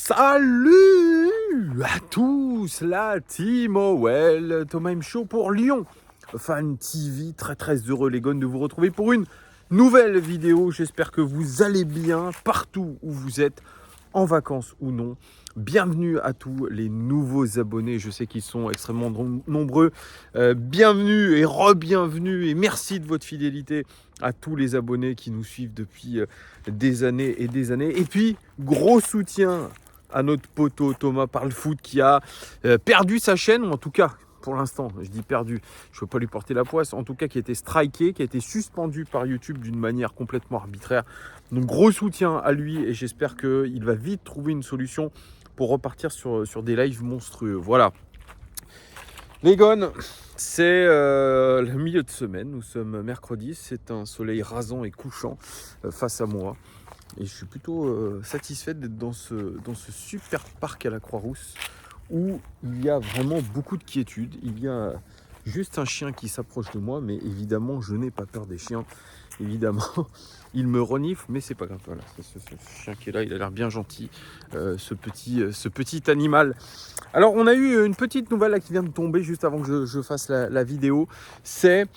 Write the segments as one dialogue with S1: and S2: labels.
S1: Salut à tous, la team OL, Thomas M. Show pour Lyon Fan TV, très heureux les gones de vous retrouver pour une nouvelle vidéo. J'espère que vous allez bien partout où vous êtes, en vacances ou non. Bienvenue à tous les nouveaux abonnés, je sais qu'ils sont extrêmement nombreux. Bienvenue et re-bienvenue et merci de votre fidélité à tous les abonnés qui nous suivent depuis des années et des années. Et puis, gros soutien à notre poteau Thomas Parle Foot qui a perdu sa chaîne, ou en tout cas, pour l'instant, je dis perdu, je ne veux pas lui porter la poisse, en tout cas qui a été striké, qui a été suspendu par YouTube d'une manière complètement arbitraire. Donc gros soutien à lui et j'espère qu'il va vite trouver une solution pour repartir sur des lives monstrueux. Voilà. Les gones, c'est le milieu de semaine, nous sommes mercredi, c'est un soleil rasant et couchant face à moi. Et je suis plutôt satisfait d'être dans ce super parc à la Croix-Rousse où il y a vraiment beaucoup de quiétude. Il y a juste un chien qui s'approche de moi, mais évidemment, je n'ai pas peur des chiens. Évidemment, il me renifle, mais c'est pas grave. Voilà, ce chien qui est là, il a l'air bien gentil, ce petit animal. Alors, on a eu une petite nouvelle là, qui vient de tomber juste avant que je fasse la vidéo. C'est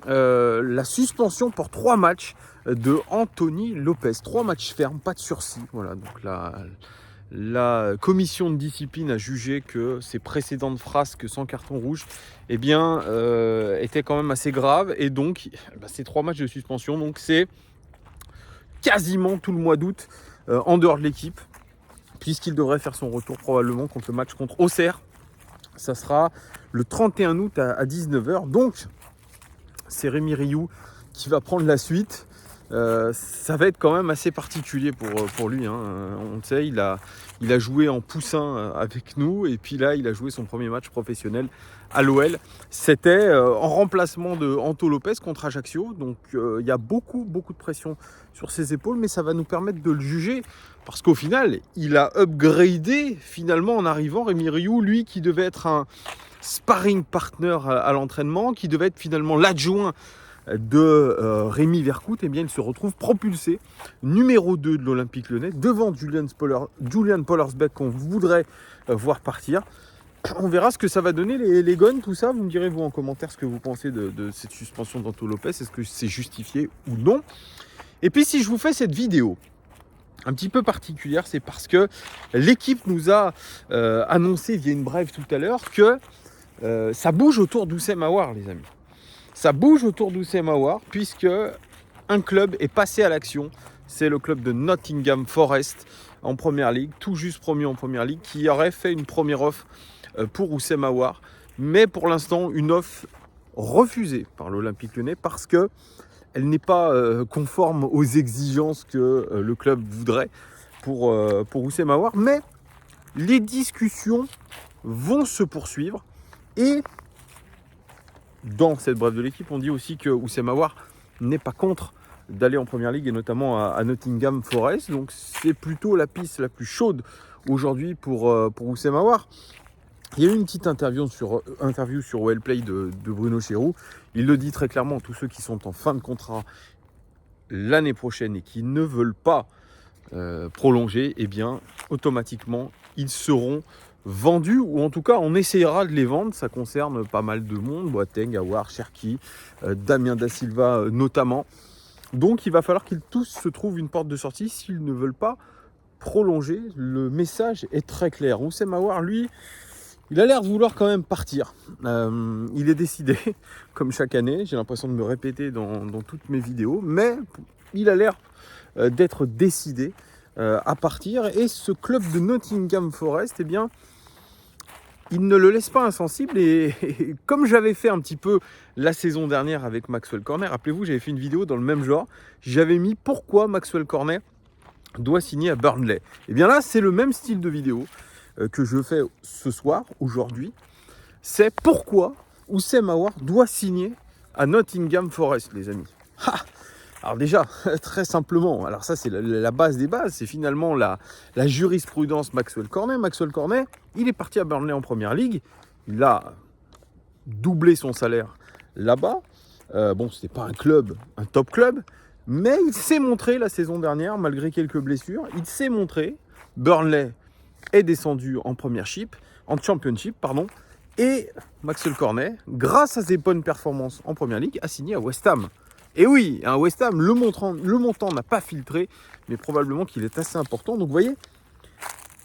S1: la suspension pour 3 matchs de Anthony Lopez. 3 matchs fermes, pas de sursis. Voilà, donc la commission de discipline a jugé que ces précédentes frasques sans carton rouge eh bien, étaient quand même assez graves. Et donc, ces 3 matchs de suspension, donc c'est quasiment tout le mois d'août en dehors de l'équipe, puisqu'il devrait faire son retour probablement contre le match contre Auxerre. Ça sera le 31 août à 19h. Donc, c'est Rémi Rioux qui va prendre la suite. Ça va être quand même assez particulier pour lui, hein. On le sait, il a joué en poussin avec nous et puis là il a joué son premier match professionnel à l'OL. C'était en remplacement de Anto Lopez contre Ajaccio, donc il y a beaucoup de pression sur ses épaules, mais ça va nous permettre de le juger parce qu'au final il a upgradé finalement en arrivant. Rémi Rioux, lui qui devait être un sparring partner à l'entraînement, qui devait être finalement l'adjoint de Rémi Vercoute, eh bien, il se retrouve propulsé numéro 2 de l'Olympique Lyonnais devant Julian Pollersbeck qu'on voudrait voir partir. On verra ce que ça va donner les gones, tout ça. Vous me direz vous en commentaire ce que vous pensez de cette suspension d'Anto Lopez. Est-ce que c'est justifié ou non? Et puis si je vous fais cette vidéo un petit peu particulière, c'est parce que l'équipe nous a annoncé via une brève tout à l'heure que ça bouge autour d'Oussem Aouar, les amis. Ça bouge autour d'Oussem Aouar puisque un club est passé à l'action. C'est le club de Nottingham Forest en Première Ligue, tout juste promu en Première Ligue, qui aurait fait une première offre pour Oussem Aouar. Mais pour l'instant, une offre refusée par l'Olympique Lyonnais parce qu'elle n'est pas conforme aux exigences que le club voudrait pour Oussem Aouar. Mais les discussions vont se poursuivre et dans cette brève de l'équipe, on dit aussi que Oussem Aouar n'est pas contre d'aller en Première Ligue et notamment à Nottingham Forest. Donc c'est plutôt la piste la plus chaude aujourd'hui pour Oussem Aouar. Il y a eu une petite interview sur Wellplay de Bruno Chéroux. Il le dit très clairement, tous ceux qui sont en fin de contrat l'année prochaine et qui ne veulent pas prolonger, eh bien automatiquement ils seront vendus, ou en tout cas on essayera de les vendre. Ça concerne pas mal de monde, Boateng, Aouar, Cherki, Damien Da Silva notamment. Donc il va falloir qu'ils tous se trouvent une porte de sortie s'ils ne veulent pas prolonger. Le message est très clair. Oussem Aouar, lui, il a l'air de vouloir quand même partir. Il est décidé, comme chaque année, j'ai l'impression de me répéter dans toutes mes vidéos, mais il a l'air d'être décidé à partir. Et ce club de Nottingham Forest, eh bien, il ne le laisse pas insensible et comme j'avais fait un petit peu la saison dernière avec Maxwell Cornet, rappelez-vous, j'avais fait une vidéo dans le même genre, j'avais mis pourquoi Maxwell Cornet doit signer à Burnley. Et bien là, c'est le même style de vidéo que je fais ce soir, aujourd'hui. C'est pourquoi Oussem Aouar doit signer à Nottingham Forest, les amis. Alors déjà, très simplement, alors ça c'est la base des bases, c'est finalement la jurisprudence Maxwell Cornet. Maxwell Cornet, il est parti à Burnley en Première Ligue, il a doublé son salaire là-bas. Bon, c'était pas un top club, mais il s'est montré la saison dernière, malgré quelques blessures, il s'est montré. Burnley est descendu en Championship, pardon. Et Maxwell Cornet, grâce à ses bonnes performances en Première Ligue, a signé à West Ham. Et oui, un West Ham, le montant n'a pas filtré, mais probablement qu'il est assez important. Donc vous voyez,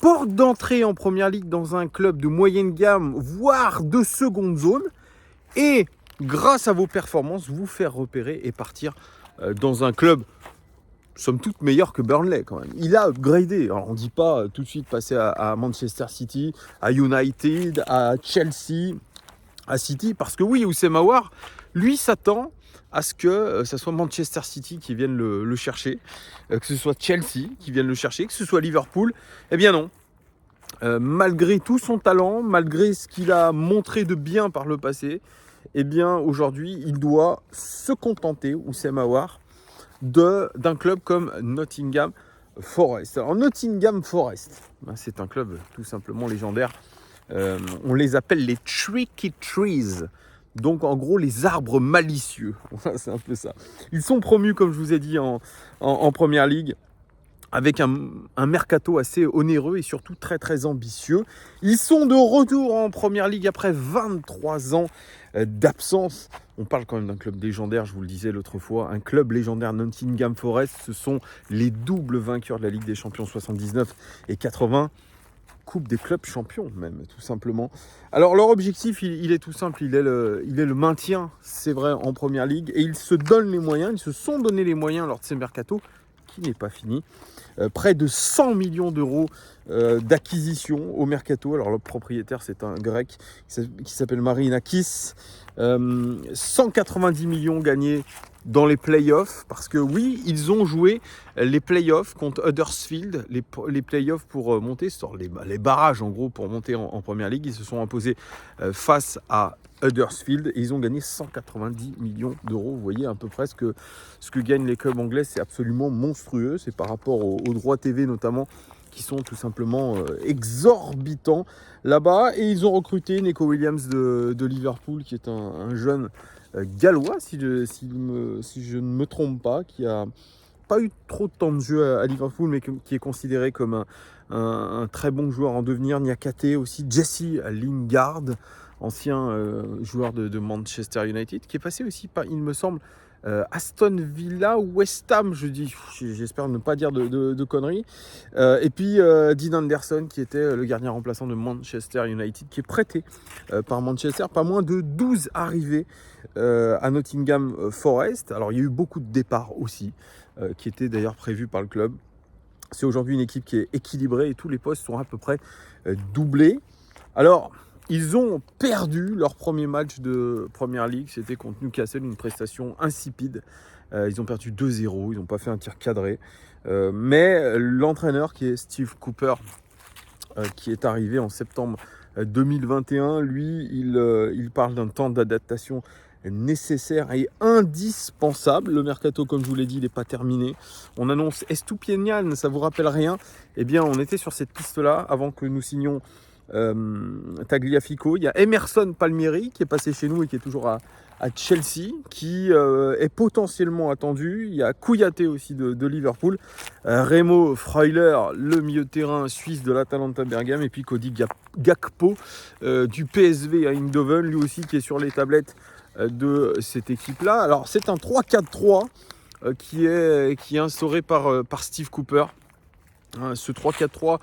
S1: porte d'entrée en Première Ligue dans un club de moyenne gamme, voire de seconde zone. Et grâce à vos performances, vous faire repérer et partir dans un club somme toute meilleur que Burnley quand même. Il a upgradé. Alors on ne dit pas tout de suite passer à Manchester City, à United, à Chelsea, à City, parce que oui, Houssem Aouar, lui s'attend à ce que ce soit Manchester City qui vienne le chercher, que ce soit Chelsea qui vienne le chercher, que ce soit Liverpool. Eh bien non. Malgré tout son talent, malgré ce qu'il a montré de bien par le passé, eh bien aujourd'hui, il doit se contenter, Houssem Aouar, d'un club comme Nottingham Forest. Alors Nottingham Forest, c'est un club tout simplement légendaire. On les appelle les Tricky Trees. Donc en gros les arbres malicieux. C'est un peu ça. Ils sont promus, comme je vous ai dit, en Première Ligue, avec un mercato assez onéreux et surtout très très ambitieux. Ils sont de retour en Première Ligue après 23 ans d'absence. On parle quand même d'un club légendaire, je vous le disais l'autre fois, un club légendaire, Nottingham Forest. Ce sont les doubles vainqueurs de la Ligue des Champions 79 et 80. Coupe des clubs champions même, tout simplement. Alors leur objectif, il est tout simple, il est le maintien, c'est vrai, en Première Ligue. Et ils se donnent les moyens, ils se sont donné les moyens lors de ces mercatos, qui n'est pas fini. Près de 100 millions d'euros d'acquisition au mercato. Alors le propriétaire, c'est un grec qui s'appelle Marinakis. 190 millions gagnés dans les playoffs, parce que oui, ils ont joué les playoffs contre Huddersfield, les playoffs pour monter, les barrages en gros pour monter en Première Ligue. Ils se sont imposés face à Huddersfield et ils ont gagné 190 millions d'euros. Vous voyez à peu près ce que gagnent les clubs anglais, c'est absolument monstrueux. C'est par rapport aux droits TV notamment, qui sont tout simplement exorbitants là-bas. Et ils ont recruté Neco Williams de Liverpool, qui est un jeune gallois, si je ne me trompe pas, qui a pas eu trop de temps de jeu à Liverpool, mais qui est considéré comme un très bon joueur en devenir. Niakate aussi, Jesse Lingard, ancien joueur de Manchester United, qui est passé aussi par, il me semble, Aston Villa ou West Ham, j'espère ne pas dire de conneries. Et puis Dean Anderson, qui était le gardien remplaçant de Manchester United, qui est prêté par Manchester. Pas moins de 12 arrivées à Nottingham Forest. Alors il y a eu beaucoup de départs aussi, qui étaient d'ailleurs prévus par le club. C'est aujourd'hui une équipe qui est équilibrée et tous les postes sont à peu près doublés. Alors, ils ont perdu leur premier match de Première Ligue, c'était contre Newcastle, une prestation insipide. Ils ont perdu 2-0, ils n'ont pas fait un tir cadré. Mais l'entraîneur, qui est Steve Cooper, qui est arrivé en septembre 2021, lui, il parle d'un temps d'adaptation nécessaire et indispensable. Le mercato, comme je vous l'ai dit, il n'est pas terminé. On annonce Estupiñán, ça vous rappelle rien? Eh bien, on était sur cette piste-là avant que nous signions Tagliafico. Il y a Emerson Palmieri qui est passé chez nous et qui est toujours à Chelsea, qui est potentiellement attendu. Il y a Kouyaté aussi de Liverpool, Remo Freuler, le milieu de terrain suisse de l'Atalanta Bergame, et puis Cody Gakpo du PSV à Eindhoven, lui aussi qui est sur les tablettes de cette équipe-là. Alors c'est un 3-4-3 qui est instauré par Steve Cooper. Ce 3-4-3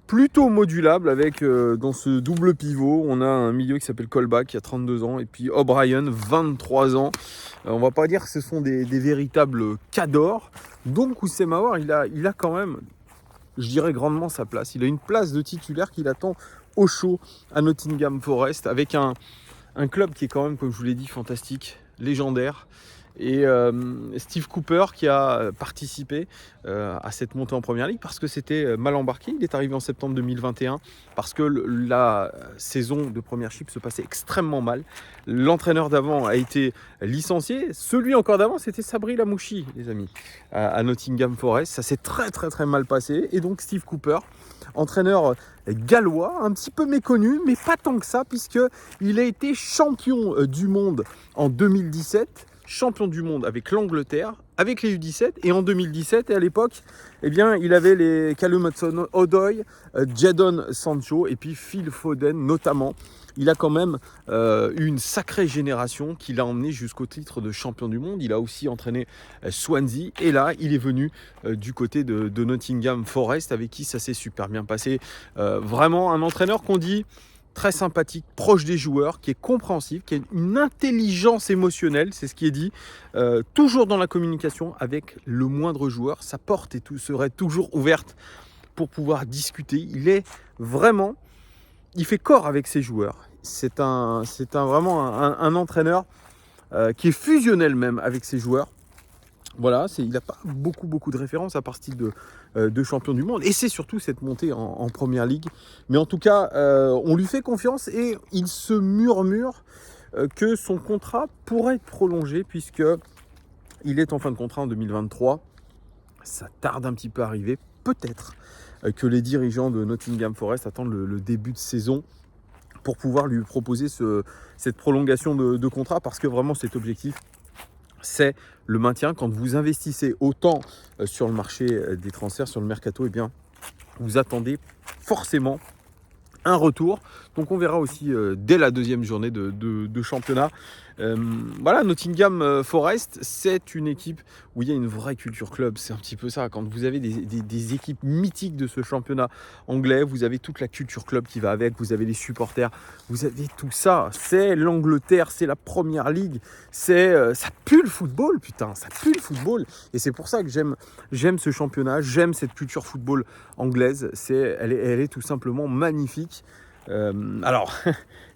S1: plutôt modulable avec dans ce double pivot, on a un milieu qui s'appelle Colback qui a 32 ans et puis O'Brien 23 ans. On va pas dire que ce sont des véritables cadors. Donc Houssem Aouar, il a quand même, je dirais, grandement sa place. Il a une place de titulaire qu'il attend au chaud à Nottingham Forest, avec un club qui est quand même, comme je vous l'ai dit, fantastique, légendaire. Et Steve Cooper qui a participé à cette montée en Première Ligue parce que c'était mal embarqué. Il est arrivé en septembre 2021 parce que la saison de Premiership se passait extrêmement mal. L'entraîneur d'avant a été licencié. Celui encore d'avant, c'était Sabri Lamouchi, les amis, à Nottingham Forest. Ça s'est très très très mal passé. Et donc Steve Cooper, entraîneur gallois, un petit peu méconnu, mais pas tant que ça, puisqu'il a été champion du monde en 2017, champion du monde avec l'Angleterre, avec les U17, et en 2017, et à l'époque, eh bien, il avait les Callum Hudson-Odoi, Jadon Sancho et puis Phil Foden notamment. Il a quand même eu une sacrée génération qui l'a emmené jusqu'au titre de champion du monde. Il a aussi entraîné Swansea, et là, il est venu du côté de Nottingham Forest, avec qui ça s'est super bien passé. Vraiment un entraîneur qu'on dit très sympathique, proche des joueurs, qui est compréhensif, qui a une intelligence émotionnelle, c'est ce qui est dit, toujours dans la communication avec le moindre joueur. Sa porte serait toujours ouverte pour pouvoir discuter. Il fait corps avec ses joueurs. C'est vraiment un entraîneur qui est fusionnel même avec ses joueurs. Voilà, il n'a pas beaucoup de références à part style de champion du monde. Et c'est surtout cette montée en Première Ligue. Mais en tout cas, on lui fait confiance et il se murmure que son contrat pourrait être prolongé puisqu'il est en fin de contrat en 2023. Ça tarde un petit peu à arriver. Peut-être que les dirigeants de Nottingham Forest attendent le début de saison pour pouvoir lui proposer cette prolongation de contrat, parce que vraiment cet objectif, c'est le maintien. Quand vous investissez autant sur le marché des transferts, sur le mercato, eh bien, vous attendez forcément un retour. Donc on verra aussi dès la deuxième journée de championnat. Voilà, Nottingham Forest, c'est une équipe où il y a une vraie culture club. C'est un petit peu ça. Quand vous avez des équipes mythiques de ce championnat anglais, vous avez toute la culture club qui va avec, vous avez les supporters, vous avez tout ça. C'est l'Angleterre, c'est la Première Ligue, ça pue le football, putain, ça pue le football. Et c'est pour ça que j'aime ce championnat, j'aime cette culture football anglaise. Elle est tout simplement magnifique. Alors,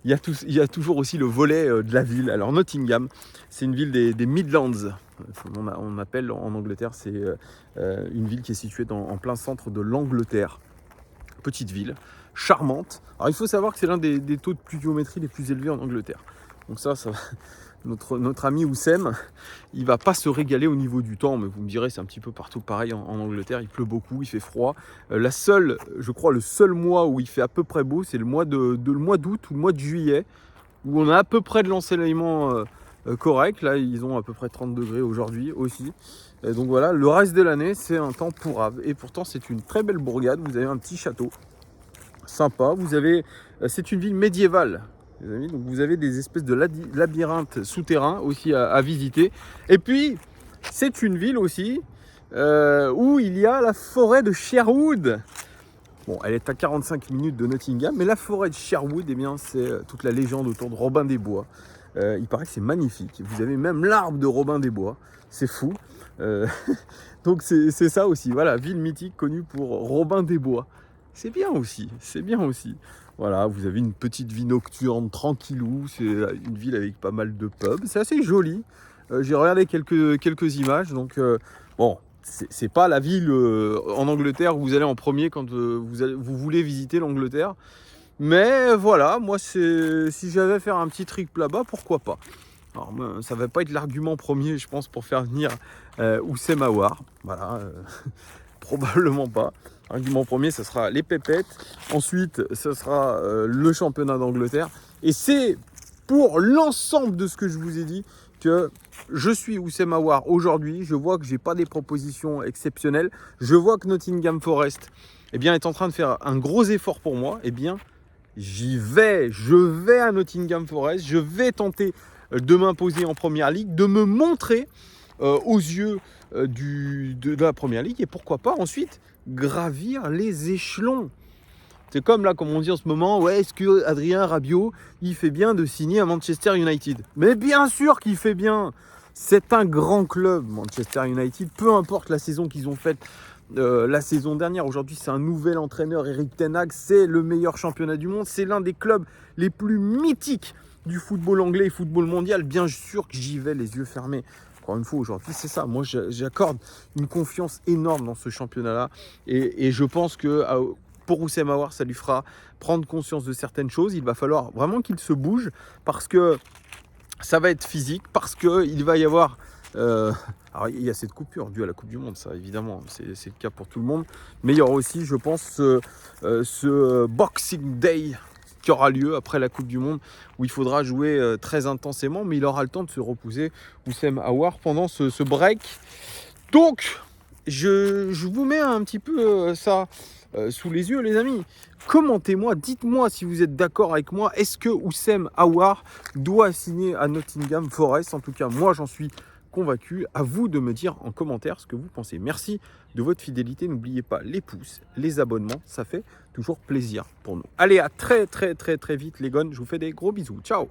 S1: il y a toujours aussi le volet de la ville. Alors Nottingham, c'est une ville des Midlands, on appelle en Angleterre. C'est une ville qui est située en plein centre de l'Angleterre. Petite ville, charmante. Alors il faut savoir que c'est l'un des taux de pluviométrie les plus élevés en Angleterre. Donc ça notre ami Oussem, il va pas se régaler au niveau du temps, mais vous me direz, c'est un petit peu partout pareil en Angleterre. Il pleut beaucoup, il fait froid. Le seul mois où il fait à peu près beau, c'est le mois d'août ou le mois de juillet, où on a à peu près de l'ensoleillement correct. Là, ils ont à peu près 30 degrés aujourd'hui aussi. Donc voilà, le reste de l'année, c'est un temps pourrave. Et pourtant, c'est une très belle bourgade. Vous avez un petit château sympa. C'est une ville médiévale, les amis. Donc vous avez des espèces de labyrinthes souterrains aussi à visiter. Et puis, c'est une ville aussi où il y a la forêt de Sherwood. Bon, elle est à 45 minutes de Nottingham, mais la forêt de Sherwood, eh bien, c'est toute la légende autour de Robin des Bois. Il paraît que c'est magnifique. Vous avez même l'arbre de Robin des Bois. C'est fou. Donc c'est ça aussi. Voilà, ville mythique connue pour Robin des Bois. C'est bien aussi. Voilà, vous avez une petite vie nocturne tranquillou. C'est une ville avec pas mal de pubs. C'est assez joli. J'ai regardé quelques images. Donc bon, c'est pas la ville en Angleterre où vous allez en premier quand vous voulez visiter l'Angleterre. Mais voilà, moi, si j'avais à faire un petit trip là-bas, pourquoi pas. Alors, ça ne va pas être l'argument premier, je pense, pour faire venir Oussem Aouar. Voilà, probablement pas. L'argument premier, ce sera les pépettes. Ensuite, ce sera le championnat d'Angleterre. Et c'est pour l'ensemble de ce que je vous ai dit que je suis Oussem Aouar aujourd'hui. Je vois que je n'ai pas des propositions exceptionnelles. Je vois que Nottingham Forest est en train de faire un gros effort pour moi. Je vais à Nottingham Forest. Je vais tenter de m'imposer en Première Ligue, de me montrer aux yeux de la Première Ligue, et pourquoi pas ensuite gravir les échelons. C'est comme on dit en ce moment, ouais, est-ce que Adrien Rabiot, il fait bien de signer à Manchester United? Mais bien sûr qu'il fait bien. C'est un grand club, Manchester United, peu importe la saison qu'ils ont faite la saison dernière. Aujourd'hui, c'est un nouvel entraîneur, Erik ten Hag, c'est le meilleur championnat du monde, c'est l'un des clubs les plus mythiques du football anglais et football mondial. Bien sûr que j'y vais les yeux fermés. Encore une fois, aujourd'hui, c'est ça. Moi, j'accorde une confiance énorme dans ce championnat-là. Et je pense que pour Oussem Aouar, ça lui fera prendre conscience de certaines choses. Il va falloir vraiment qu'il se bouge, parce que ça va être physique, parce qu'il va y avoir... alors il y a cette coupure due à la Coupe du Monde, ça évidemment, c'est le cas pour tout le monde. Mais il y aura aussi, je pense, ce Boxing Day qui aura lieu après la Coupe du Monde, où il faudra jouer très intensément, mais il aura le temps de se reposer, Houssem Aouar, pendant ce break. Donc, je vous mets un petit peu ça sous les yeux, les amis. Commentez-moi, dites-moi si vous êtes d'accord avec moi. Est-ce que Houssem Aouar doit signer à Nottingham Forest? En tout cas, moi, j'en suis convaincu. À vous de me dire en commentaire ce que vous pensez. Merci de votre fidélité. N'oubliez pas les pouces, les abonnements. Ça fait toujours plaisir pour nous. Allez, à très vite, les gones. Je vous fais des gros bisous. Ciao!